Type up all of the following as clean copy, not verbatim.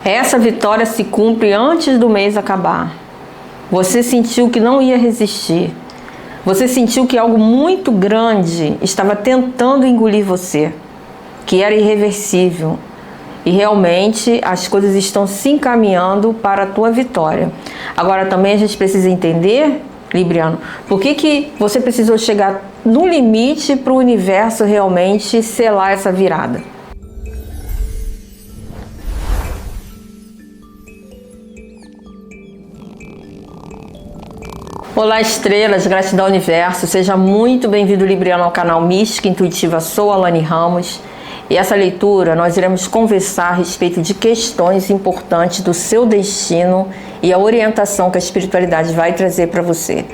Essa vitória se cumpre antes do mês acabar. Você sentiu que não ia resistir. Você sentiu que algo muito grande estava tentando engolir você, que era irreversível. E realmente as coisas estão se encaminhando para a tua vitória. Agora também a gente precisa entender, Libriano, por que você precisou chegar no limite para o universo realmente selar essa virada. Olá estrelas, gratidão universo, seja muito bem-vindo Libriano ao canal Mística Intuitiva, sou Alane Ramos. E essa leitura nós iremos conversar a respeito de questões importantes do seu destino e a orientação que a espiritualidade vai trazer para você.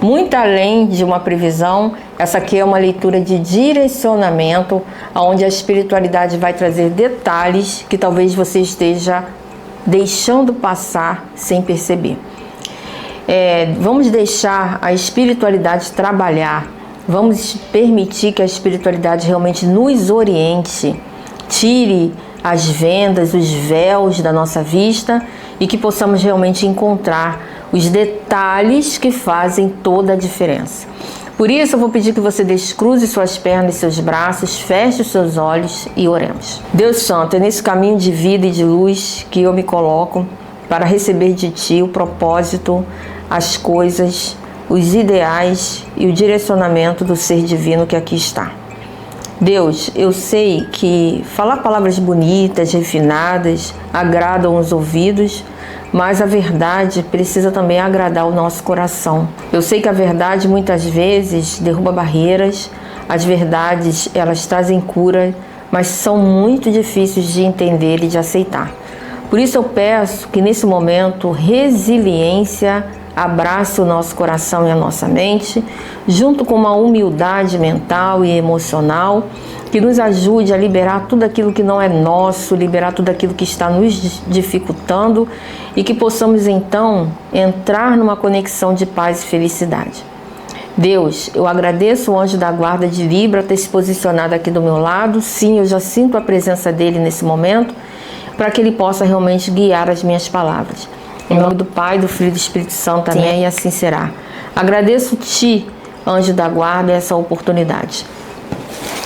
Muito além de uma previsão, essa aqui é uma leitura de direcionamento, onde a espiritualidade vai trazer detalhes que talvez você esteja deixando passar sem perceber. Vamos deixar a espiritualidade trabalhar. Vamos permitir que a espiritualidade realmente nos oriente, tire as vendas, os véus da nossa vista e que possamos realmente encontrar os detalhes que fazem toda a diferença. Por isso eu vou pedir que você descruze suas pernas e seus braços, feche os seus olhos e oremos. Deus Santo, é nesse caminho de vida e de luz que eu me coloco para receber de Ti o propósito, as coisas, os ideais e o direcionamento do ser divino que aqui está. Deus, eu sei que falar palavras bonitas, refinadas, agradam os ouvidos, mas a verdade precisa também agradar o nosso coração. Eu sei que a verdade muitas vezes derruba barreiras, as verdades elas trazem cura, mas são muito difíceis de entender e de aceitar. Por isso eu peço que nesse momento resiliência abrace o nosso coração e a nossa mente, junto com uma humildade mental e emocional, que nos ajude a liberar tudo aquilo que não é nosso, liberar tudo aquilo que está nos dificultando e que possamos então entrar numa conexão de paz e felicidade. Deus, eu agradeço o anjo da guarda de Libra ter se posicionado aqui do meu lado. Sim, eu já sinto a presença dele nesse momento, para que ele possa realmente guiar as minhas palavras. Em nome do Pai, do Filho e do Espírito Santo, amém, e assim será. Agradeço-te, anjo da guarda, essa oportunidade.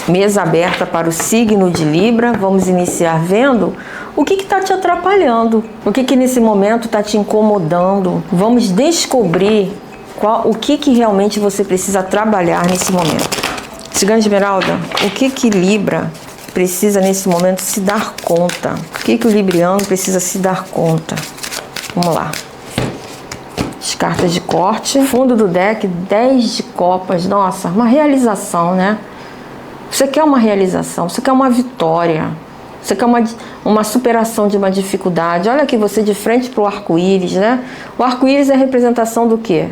Mesa aberta para o signo de Libra. Vamos iniciar vendo o que está te atrapalhando, o que nesse momento está te incomodando. Vamos descobrir o que realmente você precisa trabalhar nesse momento. Cigana Esmeralda, o que Libra precisa nesse momento se dar conta? O que o libriano precisa se dar conta? Vamos lá. As cartas de corte. Fundo do deck, 10 de copas. Nossa, uma realização, né? Você quer uma realização, você quer uma vitória. Você quer uma superação de uma dificuldade. Olha aqui você de frente para o arco-íris, né? O arco-íris é a representação do quê?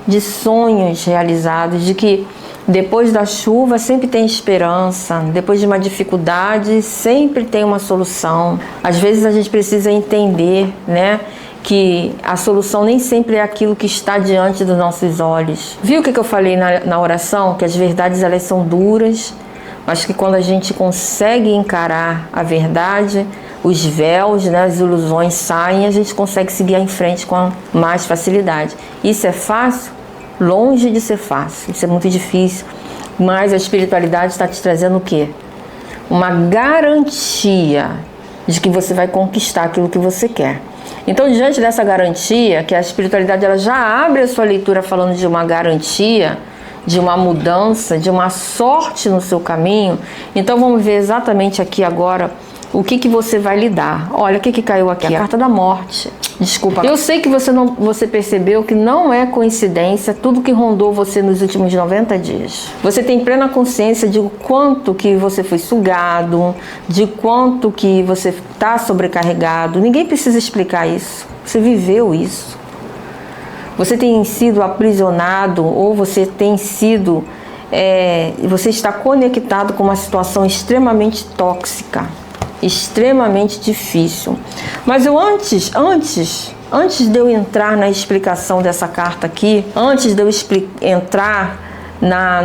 De sonhos realizados, de que depois da chuva sempre tem esperança, depois de uma dificuldade sempre tem uma solução. Às vezes a gente precisa entender, né, que a solução nem sempre é aquilo que está diante dos nossos olhos. Viu o que eu falei na oração? Que as verdades elas são duras, mas que quando a gente consegue encarar a verdade, os véus, né, as ilusões saem e a gente consegue seguir em frente com mais facilidade. Isso é fácil? Longe de ser fácil, isso é muito difícil, mas a espiritualidade está te trazendo o quê? Uma garantia de que você vai conquistar aquilo que você quer. Então, diante dessa garantia, que a espiritualidade ela já abre a sua leitura falando de uma garantia, de uma mudança, de uma sorte no seu caminho, então vamos ver exatamente aqui agora o que você vai lidar. Olha o que caiu aqui, a carta da morte. Desculpa. Eu sei que você percebeu que não é coincidência tudo que rondou você nos últimos 90 dias. Você tem plena consciência de o quanto que você foi sugado, de quanto que você está sobrecarregado. Ninguém precisa explicar isso. Você viveu isso. Você tem sido aprisionado ou você tem sido... você está conectado com uma situação extremamente tóxica. Extremamente difícil. Mas eu antes de eu entrar na explicação dessa carta aqui, antes de eu entrar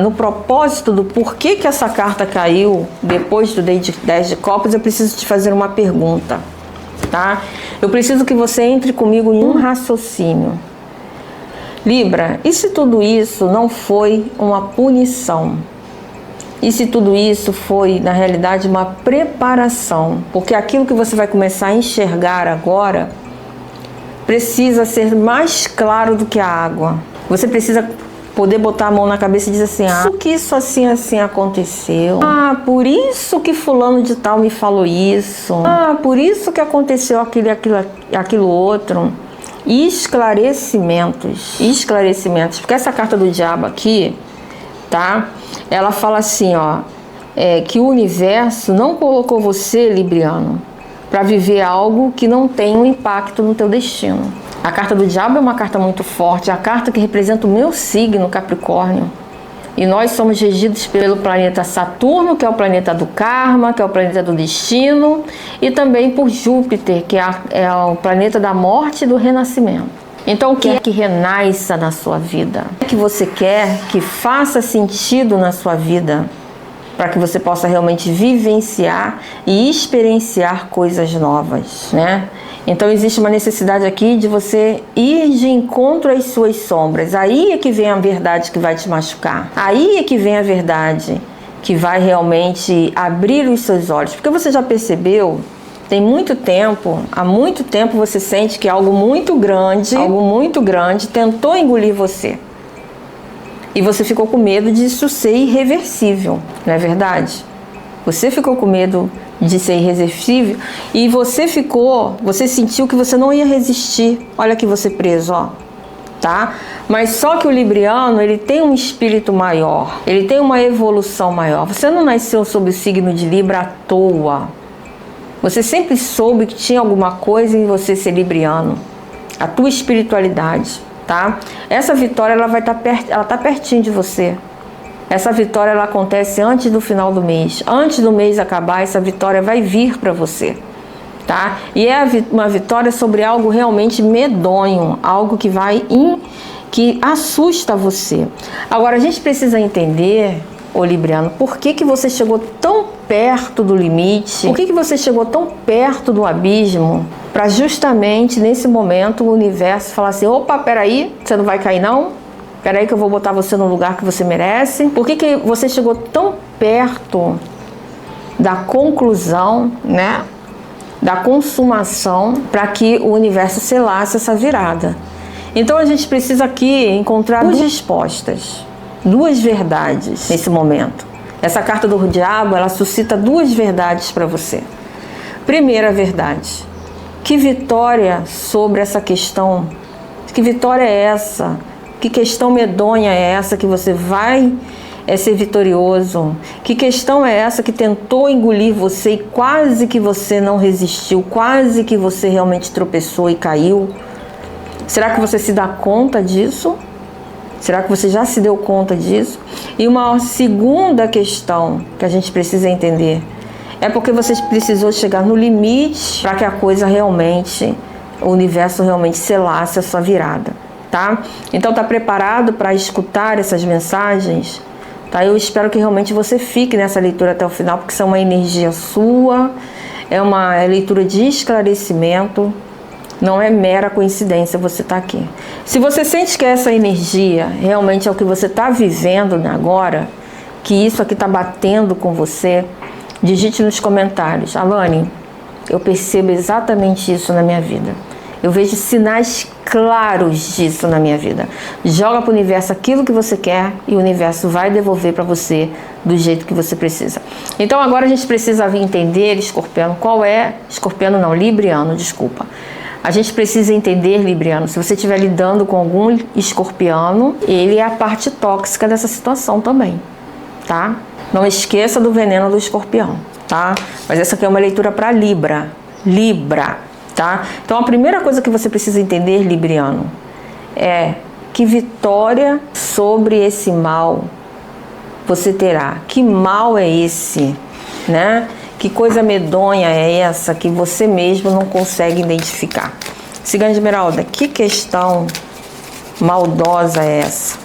no propósito do porquê que essa carta caiu depois do 10 de copas, eu preciso te fazer uma pergunta, tá? Eu preciso que você entre comigo em um raciocínio. Libra, e se tudo isso não foi uma punição? E se tudo isso foi, na realidade, uma preparação? Porque aquilo que você vai começar a enxergar agora precisa ser mais claro do que a água. Você precisa poder botar a mão na cabeça e dizer assim, por que isso assim aconteceu? Ah, por isso que fulano de tal me falou isso. Ah, por isso que aconteceu aquilo outro. Esclarecimentos, porque essa carta do diabo aqui, tá? Ela fala assim, ó, que o universo não colocou você, libriano, para viver algo que não tem um impacto no teu destino. A carta do diabo é uma carta muito forte, é a carta que representa o meu signo, Capricórnio. E nós somos regidos pelo planeta Saturno, que é o planeta do karma, que é o planeta do destino, e também por Júpiter, que é o planeta da morte e do renascimento. Então, o que é que renasça na sua vida? O que você quer que faça sentido na sua vida, para que você possa realmente vivenciar e experienciar coisas novas, né? Então existe uma necessidade aqui de você ir de encontro às suas sombras. Aí é que vem a verdade que vai te machucar. Aí é que vem a verdade que vai realmente abrir os seus olhos. Porque você já percebeu, tem muito tempo, há muito tempo você sente que algo muito grande tentou engolir você. E você ficou com medo disso ser irreversível, não é verdade? Você ficou com medo de ser irreversível e você sentiu que você não ia resistir. Olha aqui você preso, ó, tá? Mas só que o libriano, ele tem um espírito maior, ele tem uma evolução maior. Você não nasceu sob o signo de Libra à toa. Você sempre soube que tinha alguma coisa em você ser libriano, a tua espiritualidade, tá? Essa vitória, ela tá pertinho de você. Essa vitória, ela acontece antes do final do mês. Antes do mês acabar, essa vitória vai vir para você, tá? E é uma vitória sobre algo realmente medonho, algo que assusta você. Agora, a gente precisa entender, ô Libriano, por que você chegou tão perto do limite? Por que você chegou tão perto do abismo? Para justamente nesse momento o universo falar assim, opa, peraí, você não vai cair não? Peraí que eu vou botar você no lugar que você merece. Por que você chegou tão perto da conclusão, né? Da consumação, para que o universo selasse essa virada. Então a gente precisa aqui encontrar duas respostas, duas verdades nesse momento. Essa carta do diabo, ela suscita duas verdades para você. Primeira verdade, que vitória sobre essa questão? Que vitória é essa? Que questão medonha é essa que você vai ser vitorioso? Que questão é essa que tentou engolir você e quase que você não resistiu, quase que você realmente tropeçou e caiu? Será que você se dá conta disso? Será que você já se deu conta disso? E uma segunda questão que a gente precisa entender é porque você precisou chegar no limite para que a coisa realmente, o universo realmente selasse a sua virada. Tá? Então tá preparado para escutar essas mensagens? Tá? Eu espero que realmente você fique nessa leitura até o final, porque isso é uma energia sua, é uma leitura de esclarecimento, não é mera coincidência você estar aqui. Se você sente que essa energia realmente é o que você está vivendo agora, que isso aqui está batendo com você, digite nos comentários, Alane, eu percebo exatamente isso na minha vida. Eu vejo sinais claros disso na minha vida. Joga para o universo aquilo que você quer e o universo vai devolver para você do jeito que você precisa. Então agora a gente precisa vir entender, escorpiano, libriano, desculpa. A gente precisa entender, libriano, se você estiver lidando com algum escorpiano, ele é a parte tóxica dessa situação também, tá? Não esqueça do veneno do escorpião, tá? Mas essa aqui é uma leitura para Libra. Tá? Então a primeira coisa que você precisa entender, libriano, é que vitória sobre esse mal você terá. Que mal é esse, né? Que coisa medonha é essa que você mesmo não consegue identificar? Cigana de Esmeralda, que questão maldosa é essa?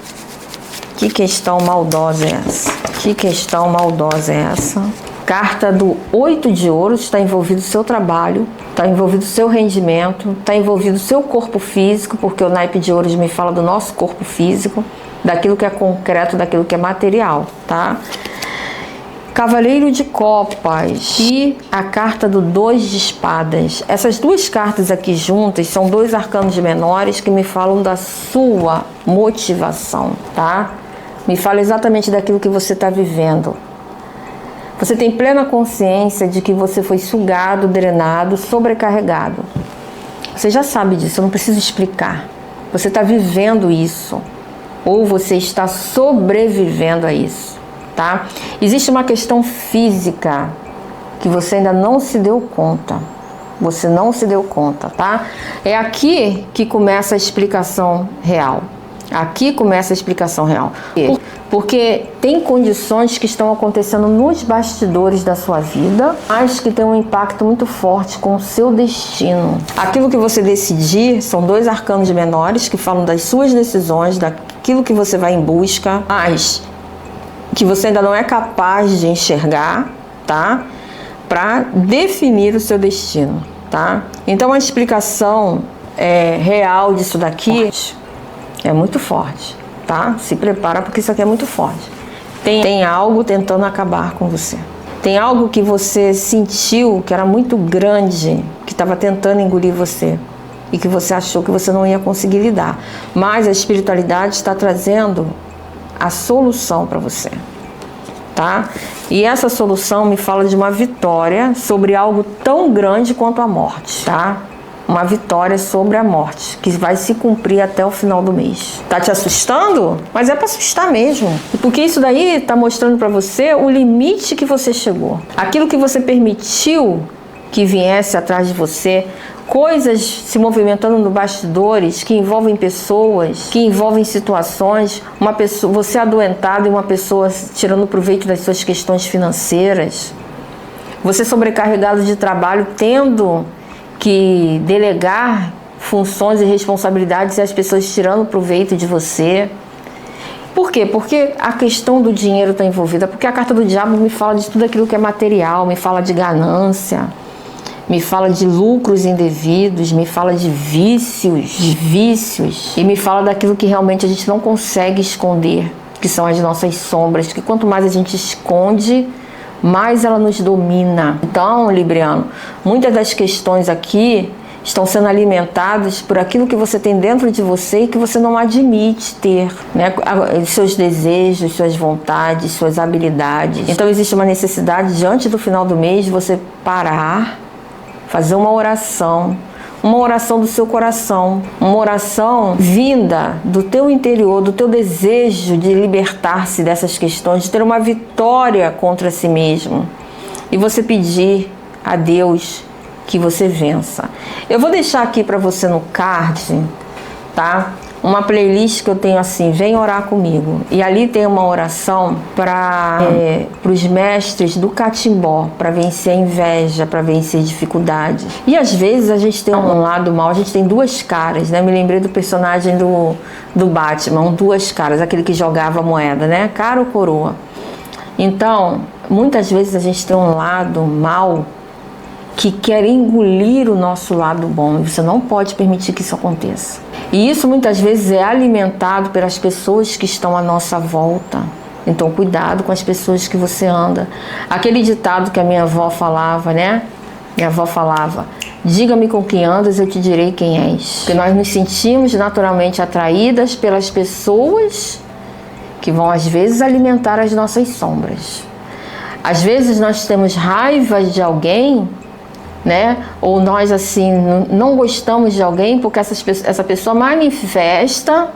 Que questão maldosa é essa? Que questão maldosa é essa? Carta do 8 de ouros, está envolvido o seu trabalho, está envolvido o seu rendimento, está envolvido o seu corpo físico, porque o naipe de ouros me fala do nosso corpo físico, daquilo que é concreto, daquilo que é material, tá? Cavaleiro de Copas e a carta do 2 de Espadas. Essas duas cartas aqui juntas são dois arcanos menores que me falam da sua motivação, tá? Me fala exatamente daquilo que você está vivendo. Você tem plena consciência de que você foi sugado, drenado, sobrecarregado. Você já sabe disso, eu não preciso explicar. Você está vivendo isso, ou você está sobrevivendo a isso, tá? Existe uma questão física que você ainda não se deu conta. Você não se deu conta, tá? É aqui que começa a explicação real. Aqui começa a explicação real. Porque tem condições que estão acontecendo nos bastidores da sua vida, mas que tem um impacto muito forte com o seu destino. Aquilo que você decidir são dois arcanos menores que falam das suas decisões, daquilo que você vai em busca, mas que você ainda não é capaz de enxergar, tá? Para definir o seu destino, tá? Então a explicação real disso daqui é muito forte, tá? Se prepara porque isso aqui é muito forte. Tem algo tentando acabar com você. Tem algo que você sentiu que era muito grande, que estava tentando engolir você e que você achou que você não ia conseguir lidar. Mas a espiritualidade está trazendo a solução para você, tá? E essa solução me fala de uma vitória sobre algo tão grande quanto a morte, tá? Uma vitória sobre a morte, que vai se cumprir até o final do mês. Tá te assustando? Mas é para assustar mesmo. Porque isso daí tá mostrando para você o limite que você chegou. Aquilo que você permitiu que viesse atrás de você, coisas se movimentando no bastidores que envolvem pessoas, que envolvem situações, uma pessoa, você adoentado e uma pessoa tirando proveito das suas questões financeiras. Você sobrecarregado de trabalho, tendo que delegar funções e responsabilidades e as pessoas tirando proveito de você. Por quê? Porque a questão do dinheiro está envolvida, porque a carta do diabo me fala de tudo aquilo que é material, me fala de ganância, me fala de lucros indevidos, me fala de vícios, e me fala daquilo que realmente a gente não consegue esconder, que são as nossas sombras, que quanto mais a gente esconde, mais ela nos domina. Então, Libriano, muitas das questões aqui estão sendo alimentadas por aquilo que você tem dentro de você e que você não admite ter, né? Seus desejos, suas vontades, suas habilidades. Então existe uma necessidade, diante do final do mês, de você parar, fazer uma oração do seu coração, uma oração vinda do teu interior, do teu desejo de libertar-se dessas questões, de ter uma vitória contra si mesmo. E você pedir a Deus que você vença. Eu vou deixar aqui para você no card, tá? Uma playlist que eu tenho assim, vem orar comigo. E ali tem uma oração para os mestres do catimbó, para vencer a inveja, para vencer dificuldades. E às vezes a gente tem um lado mal, a gente tem duas caras, né? Me lembrei do personagem do Batman, duas caras, aquele que jogava a moeda, né? Cara ou coroa. Então, muitas vezes a gente tem um lado mal que quer engolir o nosso lado bom, e você não pode permitir que isso aconteça. E isso muitas vezes é alimentado pelas pessoas que estão à nossa volta. Então cuidado com as pessoas que você anda. Aquele ditado que a minha avó falava, né? Minha avó falava: diga-me com quem andas, eu te direi quem és. Porque nós nos sentimos naturalmente atraídas pelas pessoas que vão às vezes alimentar as nossas sombras. Às vezes nós temos raiva de alguém, né? Ou nós assim não gostamos de alguém porque essa pessoa manifesta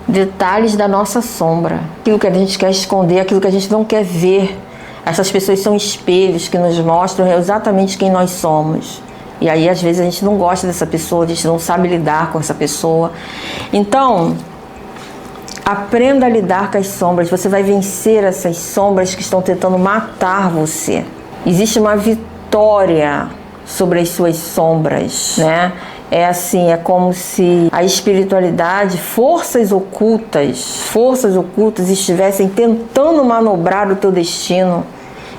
detalhes da nossa sombra, aquilo que a gente quer esconder, aquilo que a gente não quer ver. Essas pessoas são espelhos que nos mostram exatamente quem nós somos. E aí às vezes a gente não gosta dessa pessoa, a gente não sabe lidar com essa pessoa. Então, aprenda a lidar com as sombras. Você vai vencer essas sombras que estão tentando matar você. Existe uma vitória sobre as suas sombras, né? É assim, é como se a espiritualidade, forças ocultas estivessem tentando manobrar o teu destino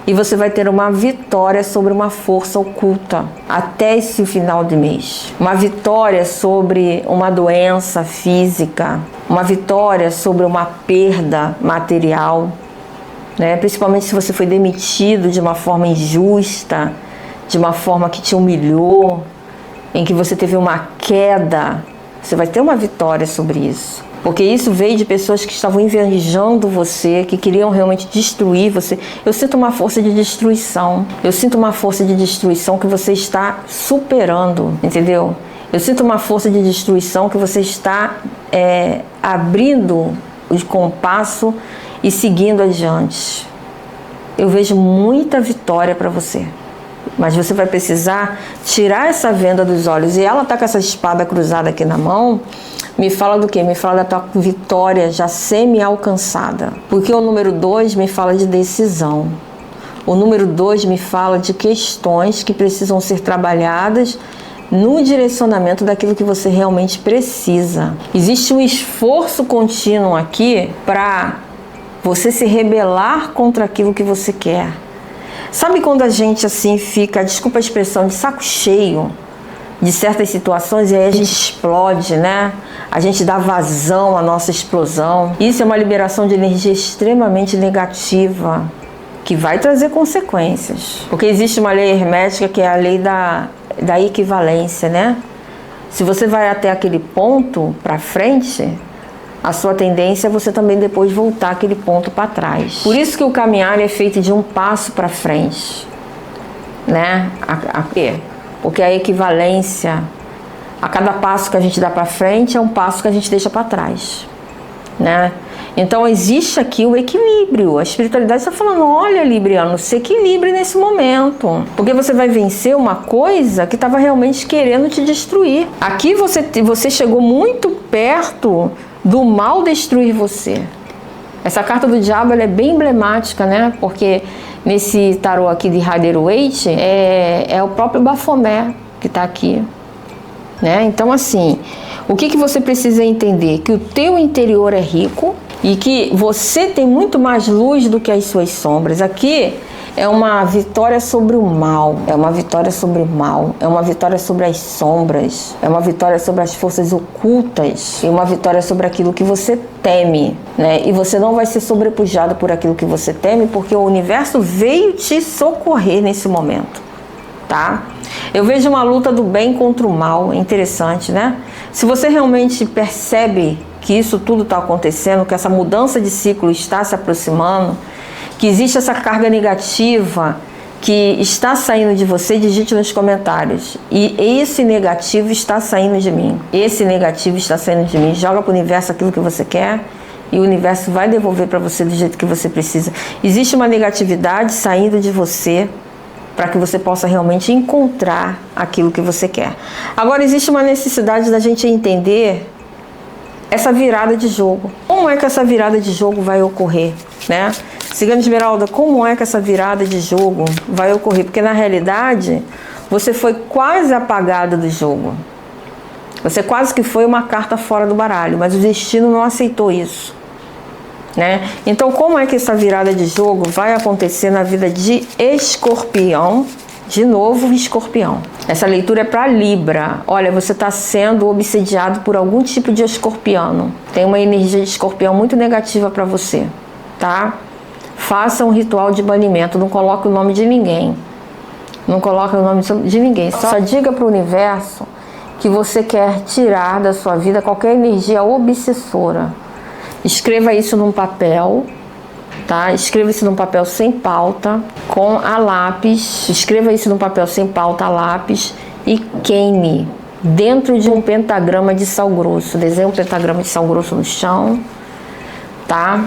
e você vai ter uma vitória sobre uma força oculta até esse final de mês. Uma vitória sobre uma doença física, uma vitória sobre uma perda material, né? Principalmente se você foi demitido de uma forma injusta, de uma forma que te humilhou, em que você teve uma queda, você vai ter uma vitória sobre isso. Porque isso veio de pessoas que estavam invejando você, que queriam realmente destruir você. Eu sinto uma força de destruição. Eu sinto uma força de destruição que você está superando, entendeu? Eu sinto uma força de destruição que você está abrindo o compasso e seguindo adiante. Eu vejo muita vitória para você. Mas você vai precisar tirar essa venda dos olhos. E ela está com essa espada cruzada aqui na mão. Me fala do quê? Me fala da tua vitória já semi-alcançada. Porque o número 2 me fala de decisão. O número 2 me fala de questões que precisam ser trabalhadas no direcionamento daquilo que você realmente precisa. Existe um esforço contínuo aqui para você se rebelar contra aquilo que você quer. Sabe quando a gente assim fica, desculpa a expressão, de saco cheio de certas situações e aí a gente explode, né? A gente dá vazão à nossa explosão. Isso é uma liberação de energia extremamente negativa, que vai trazer consequências. Porque existe uma lei hermética que é a lei da equivalência, né? Se você vai até aquele ponto para frente, a sua tendência é você também depois voltar aquele ponto para trás. Por isso que o caminhar é feito de um passo para frente, né? Porque a equivalência, a cada passo que a gente dá para frente é um passo que a gente deixa para trás, né? Então existe aqui o equilíbrio. A espiritualidade está falando, olha, Libriano, se equilibre nesse momento, porque você vai vencer uma coisa que estava realmente querendo te destruir. Aqui você chegou muito perto do mal destruir você. Essa carta do diabo ela é bem emblemática, né? Porque nesse tarô aqui de Rider-Waite é o próprio Baphomet que está aqui, né? Então assim, o que você precisa entender? Que o teu interior é rico e que você tem muito mais luz do que as suas sombras. Aqui é uma vitória sobre o mal, é uma vitória sobre o mal, é uma vitória sobre as sombras, é uma vitória sobre as forças ocultas e uma vitória sobre aquilo que você teme, né? E você não vai ser sobrepujado por aquilo que você teme, porque o universo veio te socorrer nesse momento, tá? Eu vejo uma luta do bem contra o mal, é interessante, né? Se você realmente percebe que isso tudo está acontecendo, que essa mudança de ciclo está se aproximando, que existe essa carga negativa que está saindo de você, digite nos comentários. E esse negativo está saindo de mim. Esse negativo está saindo de mim. Joga para o universo aquilo que você quer e o universo vai devolver para você do jeito que você precisa. Existe uma negatividade saindo de você para que você possa realmente encontrar aquilo que você quer. Agora, existe uma necessidade da gente entender essa virada de jogo. Como é que essa virada de jogo vai ocorrer, né? Cigana Esmeralda, como é que essa virada de jogo vai ocorrer? Porque na realidade, você foi quase apagada do jogo. Você quase que foi uma carta fora do baralho, mas o destino não aceitou isso, né? Então, como é que essa virada de jogo vai acontecer na vida de Escorpião? De novo, Escorpião. Essa leitura é para Libra. Olha, você está sendo obsediado por algum tipo de escorpiano. Tem uma energia de escorpião muito negativa para você, tá? Faça um ritual de banimento. Não coloque o nome de ninguém. Não coloque o nome de ninguém. Só diga para o universo que você quer tirar da sua vida qualquer energia obsessora. Escreva isso num papel, tá? Escreva isso num papel sem pauta, com a lápis. Escreva isso num papel sem pauta, a lápis, e queime dentro de um pentagrama de sal grosso. Desenhe um pentagrama de sal grosso no chão, tá?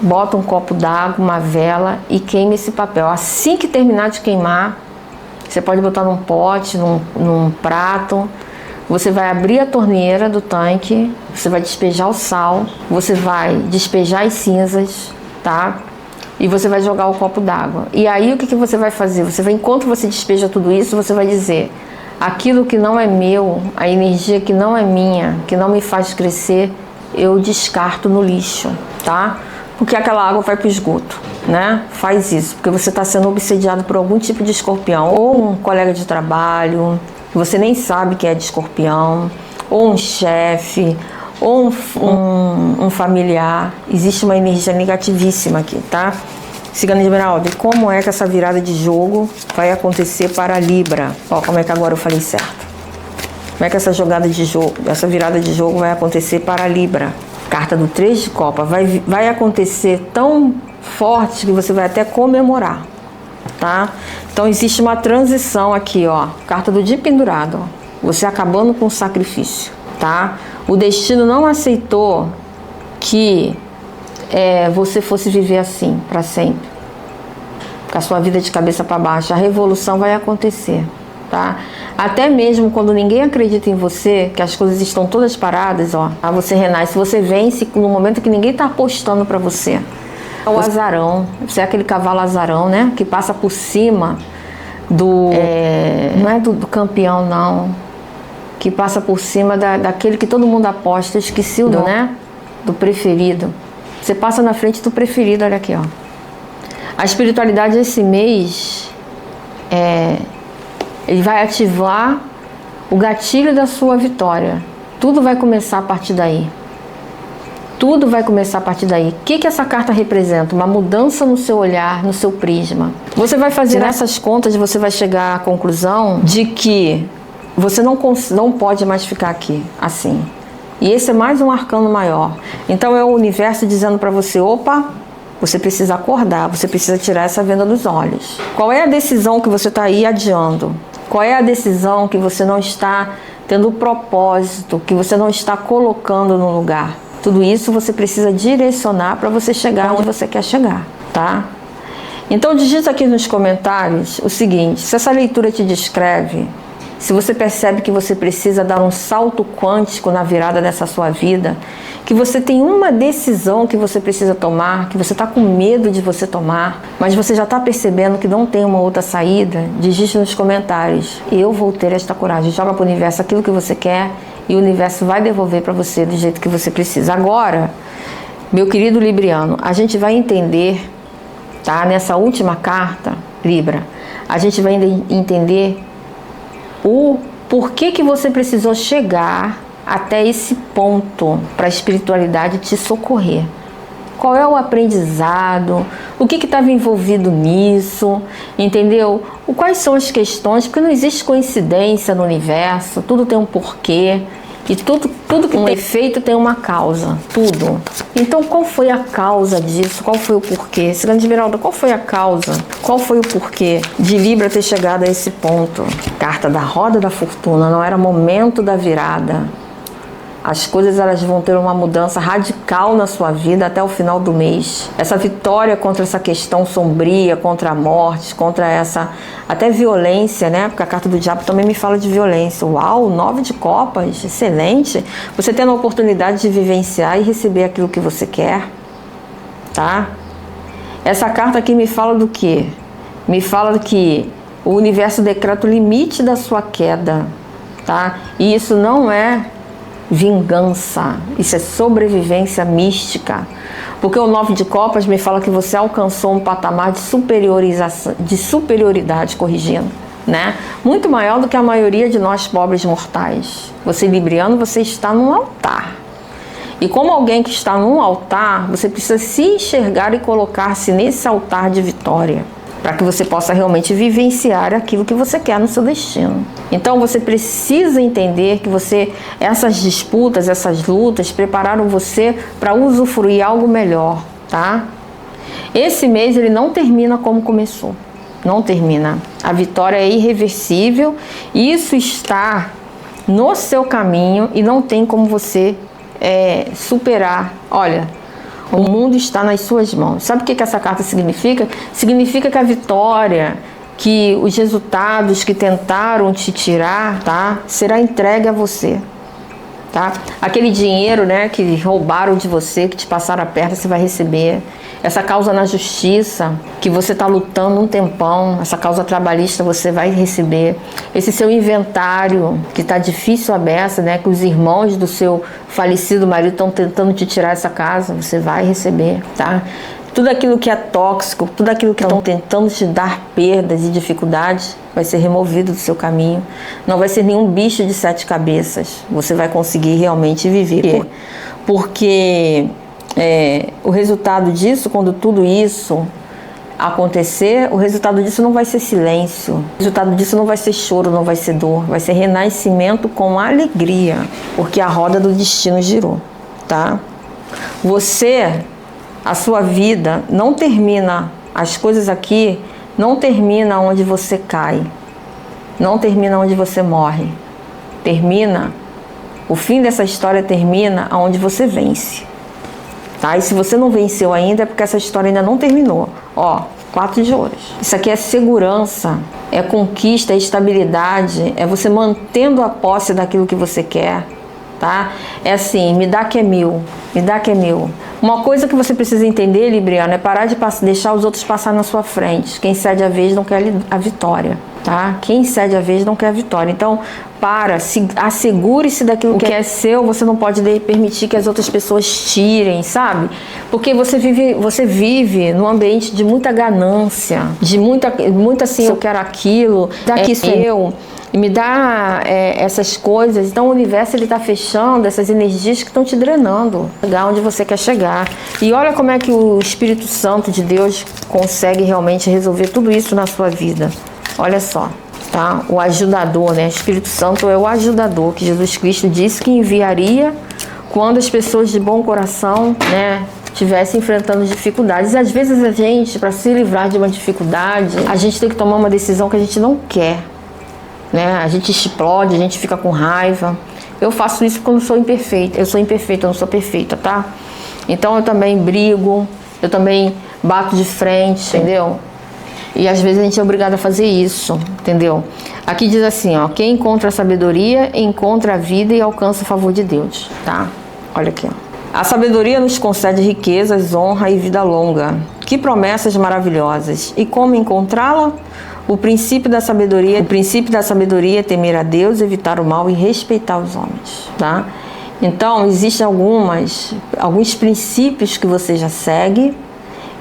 Bota um copo d'água, uma vela e queime esse papel. Assim que terminar de queimar, você pode botar num pote, num prato. Você vai abrir a torneira do tanque, você vai despejar o sal, você vai despejar as cinzas, tá? E você vai jogar o copo d'água. E aí o que você vai fazer? Você vai, enquanto você despeja tudo isso, você vai dizer: aquilo que não é meu, a energia que não é minha, que não me faz crescer, eu descarto no lixo, tá? porque aquela água vai para o esgoto, né? Faz isso, porque você está sendo obsediado por algum tipo de escorpião, ou um colega de trabalho, que você nem sabe que é de escorpião, ou um chefe, ou um familiar. Existe uma energia negativíssima aqui, tá? Cigana Esmeralda, como é que essa virada de jogo vai acontecer para a Libra? Ó, como é que agora eu falei certo? Como é que essa jogada de jogo, essa virada de jogo vai acontecer para a Libra? Carta do 3 de copa. Vai acontecer tão forte que você vai até comemorar, tá? Então existe uma transição aqui, ó. Carta do dia pendurado, ó. Você acabando com o sacrifício, tá? O destino não aceitou que você fosse viver assim para sempre, com a sua vida de cabeça para baixo. A revolução vai acontecer, tá? Até mesmo quando ninguém acredita em você, que as coisas estão todas paradas, ó, você renasce, você vence no momento que ninguém tá apostando para você. É o azarão, você é aquele cavalo azarão, né? Que passa por cima do... não é do campeão, não. Que passa por cima daquele que todo mundo aposta. Eu esqueci o nome, né? Do preferido. Você passa na frente do preferido, olha aqui, ó. A espiritualidade esse mês, ele vai ativar o gatilho da sua vitória. Tudo vai começar a partir daí. Tudo vai começar a partir daí. O que essa carta representa? Uma mudança no seu olhar, no seu prisma. Você vai fazer essas contas e você vai chegar à conclusão de que você não pode mais ficar aqui assim. E esse é mais um arcano maior. Então é o universo dizendo para você, opa, você precisa acordar, você precisa tirar essa venda dos olhos. Qual é a decisão que você está aí adiando? Qual é a decisão que você não está tendo o propósito, que você não está colocando no lugar? Tudo isso você precisa direcionar para você chegar onde você quer chegar, tá? Então digita aqui nos comentários o seguinte: se essa leitura te descreve, se você percebe que você precisa dar um salto quântico na virada dessa sua vida, que você tem uma decisão que você precisa tomar, que você está com medo de você tomar, mas você já está percebendo que não tem uma outra saída, digite nos comentários: eu vou ter esta coragem. Joga para o universo aquilo que você quer e o universo vai devolver para você do jeito que você precisa. Agora, meu querido Libriano, a gente vai entender, tá? Nessa última carta, Libra, a gente vai entender o porquê que você precisou chegar até esse ponto para a espiritualidade te socorrer. Qual é o aprendizado? O que estava envolvido nisso? Entendeu? Quais são as questões? Porque não existe coincidência no universo, tudo tem um porquê. E tudo que tem efeito tem uma causa, tudo. Então qual foi a causa disso? Qual foi o porquê? Cigana Esmeralda, qual foi a causa? Qual foi o porquê de Libra ter chegado a esse ponto? Carta da roda da fortuna, não era momento da virada. As coisas elas vão ter uma mudança radical na sua vida até o final do mês. Essa vitória contra essa questão sombria, contra a morte, contra essa até violência, né? Porque a carta do diabo também me fala de violência. Uau, 9 de copas, excelente. Você tendo a oportunidade de vivenciar e receber aquilo que você quer, tá? Essa carta aqui me fala do quê? Me fala que o universo decreta o limite da sua queda, tá? E isso não é vingança, isso é sobrevivência mística, porque o 9 de copas me fala que você alcançou um patamar de superioridade, corrigindo, né? Muito maior do que a maioria de nós pobres mortais. Você libriano, você está num altar. E como alguém que está num altar, você precisa se enxergar e colocar-se nesse altar de vitória, para que você possa realmente vivenciar aquilo que você quer no seu destino. Então você precisa entender que essas disputas, essas lutas prepararam você para usufruir algo melhor, tá? Esse mês ele não termina como começou, não termina. A vitória é irreversível, isso está no seu caminho e não tem como você superar. Olha, o mundo está nas suas mãos. Sabe o que essa carta significa? Significa que a vitória, que os resultados que tentaram te tirar, tá? Será entregue a você. tá? Aquele dinheiro, né, que roubaram de você, que te passaram a perna, você vai receber. Essa causa na justiça, que você está lutando um tempão, essa causa trabalhista você vai receber. Esse seu inventário, que está difícil a beça, né, que os irmãos do seu falecido marido estão tentando te tirar essa casa, você vai receber, tá? Tudo aquilo que é tóxico, tudo aquilo que estão tentando te dar perdas e dificuldades, vai ser removido do seu caminho. Não vai ser nenhum bicho de 7 cabeças. Você vai conseguir realmente viver. Porque o resultado disso, quando tudo isso acontecer, o resultado disso não vai ser silêncio. O resultado disso não vai ser choro, não vai ser dor. Vai ser renascimento com alegria. Porque a roda do destino girou, tá? A sua vida não termina, as coisas aqui não termina onde você cai, não termina onde você morre, o fim dessa história termina onde você vence, tá? E se você não venceu ainda é porque essa história ainda não terminou. Ó, 4 de ouros. Isso aqui é segurança, é conquista, é estabilidade, é você mantendo a posse daquilo que você quer, tá? É assim, me dá que é meu, me dá que é meu. Uma coisa que você precisa entender, Libriano, é parar de deixar os outros passar na sua frente. Quem cede a vez não quer a vitória, tá? Quem cede a vez não quer a vitória. Então, assegure-se daquilo que é seu. Você não pode permitir que as outras pessoas tirem, sabe? Porque você vive num ambiente de muita ganância, de muita assim, eu quero aquilo, daqui seu. E me dá essas coisas. Então o universo está fechando essas energias que estão te drenando, chegar onde você quer chegar. E olha como é que o Espírito Santo de Deus consegue realmente resolver tudo isso na sua vida. Olha só, tá? O ajudador, né? O Espírito Santo é o ajudador que Jesus Cristo disse que enviaria quando as pessoas de bom coração, né, estivessem enfrentando dificuldades. E às vezes a gente, para se livrar de uma dificuldade, a gente tem que tomar uma decisão que a gente não quer, né? A gente explode, a gente fica com raiva. Eu faço isso porque eu não sou imperfeita. Eu sou imperfeita, eu não sou perfeita, tá? Então eu também brigo, eu também bato de frente, entendeu? E às vezes a gente é obrigado a fazer isso, entendeu? Aqui diz assim, ó: quem encontra a sabedoria, encontra a vida e alcança o favor de Deus, tá? Olha aqui, ó. A sabedoria nos concede riquezas, honra e vida longa. Que promessas maravilhosas! E como encontrá-la? O princípio da sabedoria é temer a Deus, evitar o mal e respeitar os homens, tá? Então, existem alguns princípios que você já segue,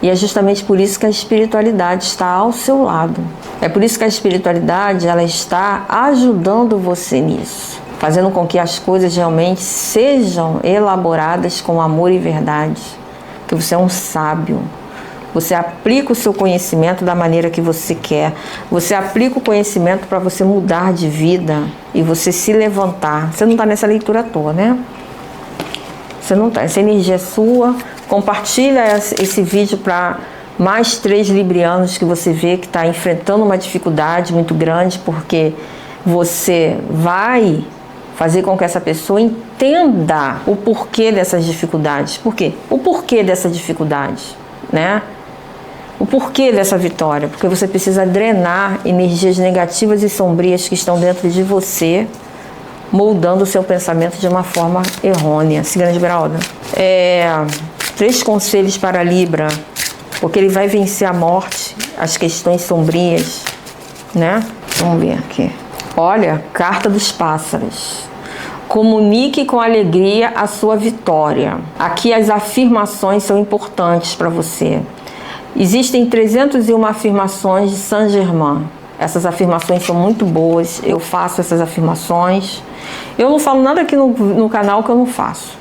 e é justamente por isso que a espiritualidade está ao seu lado. É por isso que a espiritualidade, ela está ajudando você nisso, fazendo com que as coisas realmente sejam elaboradas com amor e verdade, porque você é um sábio. Você aplica o seu conhecimento da maneira que você quer. Você aplica o conhecimento para você mudar de vida e você se levantar. Você não está nessa leitura à toa, né? Você não está. Essa energia é sua. Compartilha esse vídeo para mais 3 librianos que você vê que está enfrentando uma dificuldade muito grande, porque você vai fazer com que essa pessoa entenda o porquê dessas dificuldades. Por quê? O porquê dessa dificuldade, né? O porquê dessa vitória? Porque você precisa drenar energias negativas e sombrias que estão dentro de você, moldando o seu pensamento de uma forma errônea. Segunda Esmeralda. 3 conselhos para Libra, porque ele vai vencer a morte, as questões sombrias, né? Vamos ver aqui. Olha, carta dos pássaros. Comunique com alegria a sua vitória. Aqui as afirmações são importantes para você. Existem 301 afirmações de Saint-Germain. Essas afirmações são muito boas. Eu faço essas afirmações. Eu não falo nada aqui no canal que eu não faço.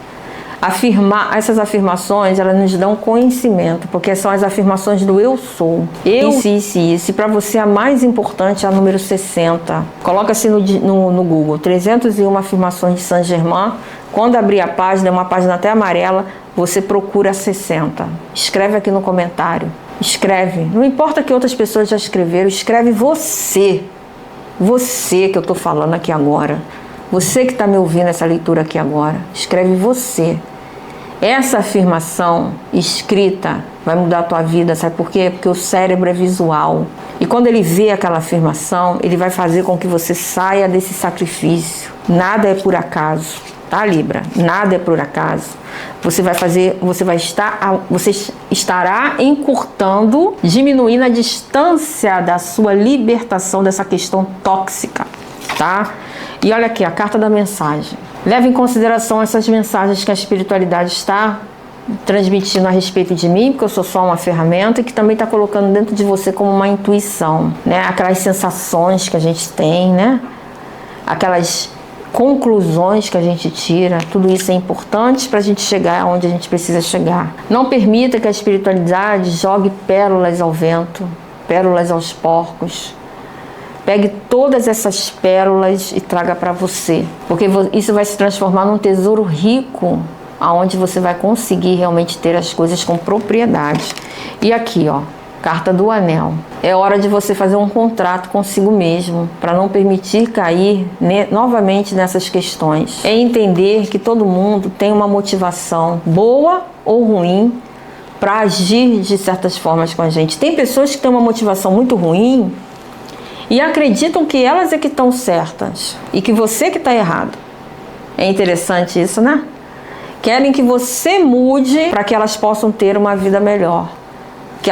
Essas afirmações, elas nos dão conhecimento, porque são as afirmações do eu sou. Eu, isso. E para você a mais importante é a número 60. Coloca assim no Google, 301 afirmações de Saint-Germain. Quando abrir a página, é uma página até amarela, você procura 60. Escreve aqui no comentário. Escreve. Não importa que outras pessoas já escreveram, escreve você. Você que eu estou falando aqui agora. Você que está me ouvindo essa leitura aqui agora. Escreve você. Essa afirmação escrita vai mudar a tua vida, sabe por quê? Porque o cérebro é visual. E quando ele vê aquela afirmação, ele vai fazer com que você saia desse sacrifício. Nada é por acaso. tá, Libra? Nada é por acaso. Você estará encurtando, diminuindo a distância da sua libertação dessa questão tóxica, tá? E olha aqui, a carta da mensagem. Leve em consideração essas mensagens que a espiritualidade está transmitindo a respeito de mim, porque eu sou só uma ferramenta, e que também está colocando dentro de você como uma intuição, né? Aquelas sensações que a gente tem, né? Aquelas conclusões que a gente tira, tudo isso é importante para a gente chegar aonde a gente precisa chegar. Não permita que a espiritualidade jogue pérolas ao vento, pérolas aos porcos. Pegue todas essas pérolas e traga para você, porque isso vai se transformar num tesouro rico, aonde você vai conseguir realmente ter as coisas com propriedade. E aqui, ó, carta do anel. É hora de você fazer um contrato consigo mesmo, para não permitir cair novamente nessas questões. É entender que todo mundo tem uma motivação, boa ou ruim, para agir de certas formas com a gente. Tem pessoas que têm uma motivação muito ruim e acreditam que elas é que estão certas e que você que está errado. É interessante isso, né? Querem que você mude para que elas possam ter uma vida melhor. Que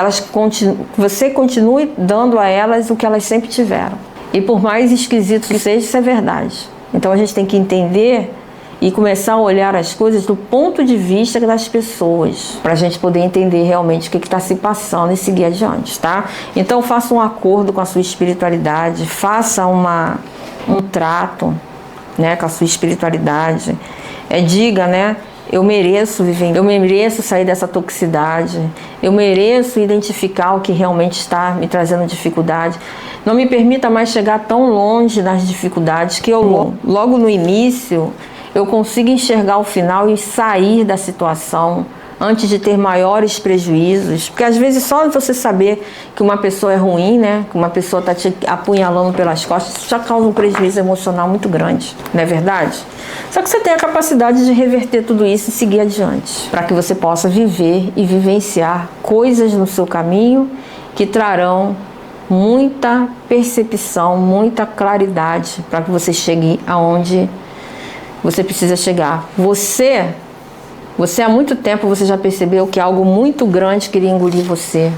você continue dando a elas o que elas sempre tiveram. E por mais esquisito que seja, isso é verdade. Então a gente tem que entender e começar a olhar as coisas do ponto de vista das pessoas, para a gente poder entender realmente o que está se passando e seguir adiante, tá? Então faça um acordo com a sua espiritualidade, faça um trato, né, com a sua espiritualidade. Diga, né? Eu mereço viver, eu mereço sair dessa toxicidade, eu mereço identificar o que realmente está me trazendo dificuldade. Não me permita mais chegar tão longe das dificuldades que eu, logo no início, eu consiga enxergar o final e sair da situação antes de ter maiores prejuízos. Porque às vezes só você saber que uma pessoa é ruim, né? Que uma pessoa está te apunhalando pelas costas, isso já causa um prejuízo emocional muito grande, não é verdade? Só que você tem a capacidade de reverter tudo isso e seguir adiante, para que você possa viver e vivenciar coisas no seu caminho que trarão muita percepção, muita claridade, para que você chegue aonde você precisa chegar. Você há muito tempo você já percebeu que algo muito grande queria engolir você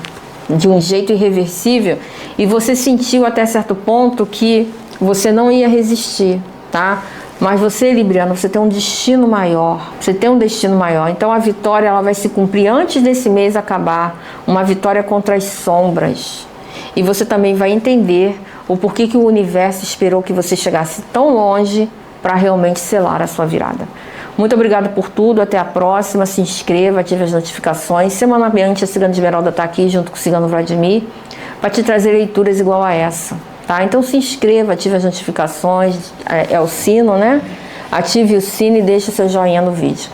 de um jeito irreversível, e você sentiu até certo ponto que você não ia resistir, tá? Mas você, Libriano, você tem um destino maior. Você tem um destino maior. Então a vitória ela vai se cumprir antes desse mês acabar. Uma vitória contra as sombras. E você também vai entender o porquê que o universo esperou que você chegasse tão longe para realmente selar a sua virada. Muito obrigada por tudo. Até a próxima. Se inscreva, ative as notificações. Semanalmente a Cigana Esmeralda está aqui junto com o Cigano Vladimir para te trazer leituras igual a essa. Tá? Então se inscreva, ative as notificações, é o sino, né? Ative o sino e deixe o seu joinha no vídeo.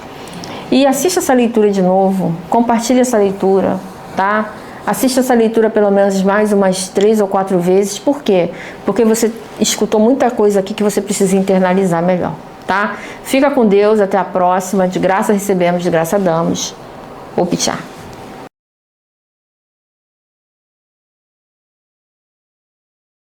E assista essa leitura de novo, compartilhe essa leitura, tá? Assista essa leitura pelo menos mais umas 3 ou 4 vezes. Por quê? Porque você escutou muita coisa aqui que você precisa internalizar melhor, tá? Fica com Deus, até a próxima. De graça recebemos, de graça damos. Opchá.